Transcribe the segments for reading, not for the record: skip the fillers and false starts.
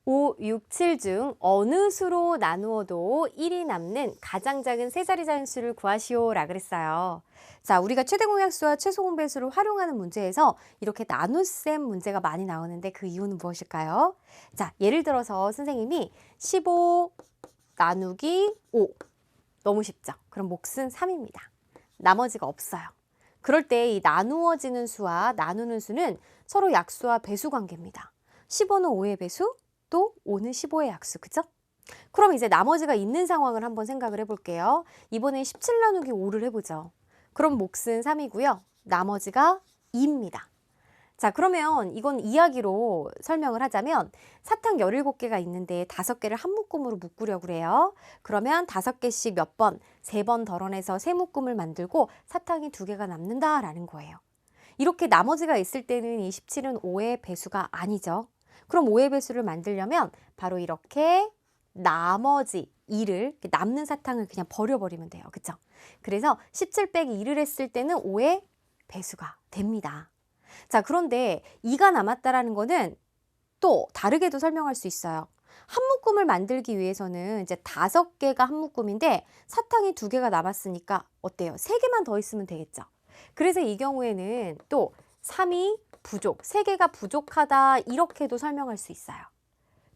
5, 6, 7 중 어느 수로 나누어도 1이 남는 가장 작은 세 자리 자연수를 구하시오라 그랬어요. 자, 우리가 최대 공약수와 최소 공배수를 활용하는 문제에서 이렇게 나눗셈 문제가 많이 나오는데 그 이유는 무엇일까요? 자, 예를 들어서 선생님이 15 나누기 5. 너무 쉽죠? 그럼 몫은 3입니다. 나머지가 없어요. 그럴 때 이 나누어지는 수와 나누는 수는 서로 약수와 배수 관계입니다. 15는 5의 배수, 또 5는 15의 약수, 그죠? 그럼 이제 나머지가 있는 상황을 한번 생각을 해볼게요. 이번엔 17 나누기 5를 해보죠. 그럼 몫은 3이고요. 나머지가 2입니다. 자, 그러면 이건 이야기로 설명을 하자면 사탕 17개가 있는데 5개를 한 묶음으로 묶으려고 그래요. 그러면 5개씩 몇 번, 3번 덜어내서 세 묶음을 만들고 사탕이 2개가 남는다라는 거예요. 이렇게 나머지가 있을 때는 이 17은 5의 배수가 아니죠. 그럼 5의 배수를 만들려면 바로 이렇게 나머지 2를, 남는 사탕을 그냥 버려버리면 돼요. 그쵸? 그래서 17 빼기 2를 했을 때는 5의 배수가 됩니다. 자, 그런데 2가 남았다라는 거는 또 다르게도 설명할 수 있어요. 한 묶음을 만들기 위해서는 이제 5개가 한 묶음인데 사탕이 2개가 남았으니까 어때요? 3개만 더 있으면 되겠죠. 그래서 이 경우에는 또 3이 부족, 3개가 부족하다 이렇게도 설명할 수 있어요.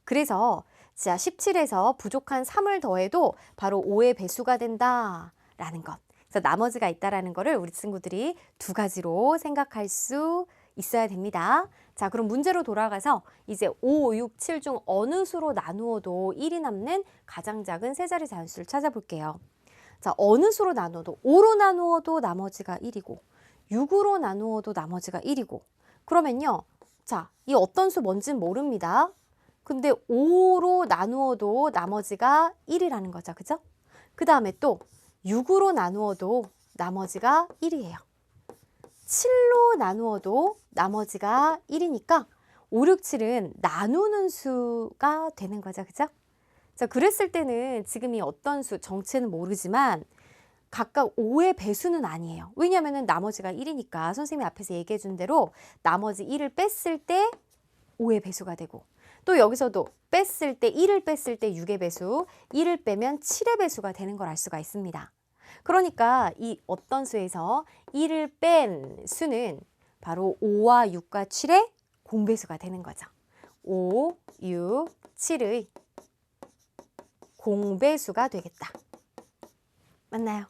그래서 자, 17에서 부족한 3을 더해도 바로 5의 배수가 된다라는 것. 그래서 나머지가 있다라는 거를 우리 친구들이 두 가지로 생각할 수 있어야 됩니다. 자, 그럼 문제로 돌아가서 이제 5, 6, 7 중 어느 수로 나누어도 1이 남는 가장 작은 세 자리 자연수를 찾아볼게요. 자, 어느 수로 나누어도 5로 나누어도 나머지가 1이고 6으로 나누어도 나머지가 1이고 그러면요. 자, 이 어떤 수 뭔지는 모릅니다. 근데 5로 나누어도 나머지가 1이라는 거죠. 그죠? 그 다음에 또 6으로 나누어도 나머지가 1이에요. 7로 나누어도 나머지가 1이니까 5, 6, 7은 나누는 수가 되는 거죠. 그죠? 자, 그랬을 때는 지금 이 어떤 수, 정체는 모르지만 각각 5의 배수는 아니에요. 왜냐하면 나머지가 1이니까 선생님이 앞에서 얘기해 준 대로 나머지 1을 뺐을 때 5의 배수가 되고 또 여기서도 뺐을 때 1을 뺐을 때 6의 배수, 1을 빼면 7의 배수가 되는 걸 알 수가 있습니다. 그러니까 이 어떤 수에서 1을 뺀 수는 바로 5와 6과 7의 공배수가 되는 거죠. 5, 6, 7의 공배수가 되겠다. 맞나요?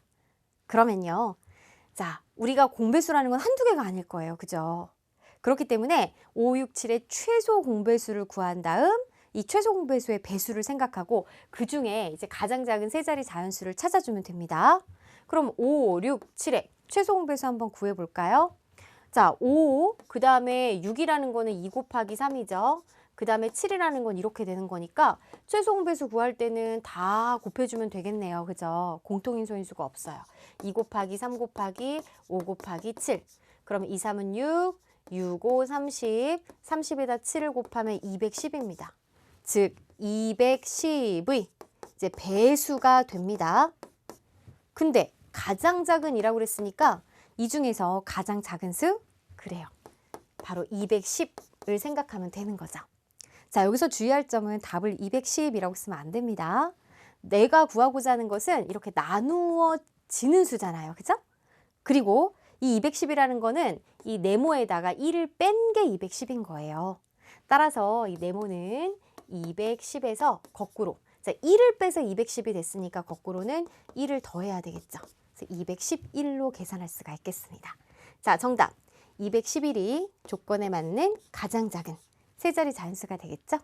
그러면요. 자, 우리가 공배수라는 건 한두 개가 아닐 거예요. 그죠? 그렇기 때문에 5, 6, 7의 최소 공배수를 구한 다음 이 최소 공배수의 배수를 생각하고 그 중에 이제 가장 작은 세 자리 자연수를 찾아주면 됩니다. 그럼 5, 6, 7의 최소 공배수 한번 구해볼까요? 자, 5, 그 다음에 6이라는 거는 2 곱하기 3이죠. 그 다음에 7이라는 건 이렇게 되는 거니까 최소 공배수 구할 때는 다 곱해주면 되겠네요. 그죠? 공통인수인수가 없어요. 2 곱하기 3 곱하기 5 곱하기 7. 그럼 2, 3은 6, 6, 5, 30. 30에다 7을 곱하면 210입니다. 즉 210의 이제 배수가 됩니다. 근데 가장 작은 이라고 그랬으니까 이 중에서 가장 작은 수? 그래요. 바로 210을 생각하면 되는 거죠. 자, 여기서 주의할 점은 답을 210이라고 쓰면 안 됩니다. 내가 구하고자 하는 것은 이렇게 나누어지는 수잖아요. 그죠? 그리고 이 210이라는 거는 이 네모에다가 1을 뺀 게 210인 거예요. 따라서 이 네모는 210에서 거꾸로 자, 1을 빼서 210이 됐으니까 거꾸로는 1을 더해야 되겠죠. 그래서 211로 계산할 수가 있겠습니다. 자, 정답 211이 조건에 맞는 가장 작은 세 자리 자연수가 되겠죠?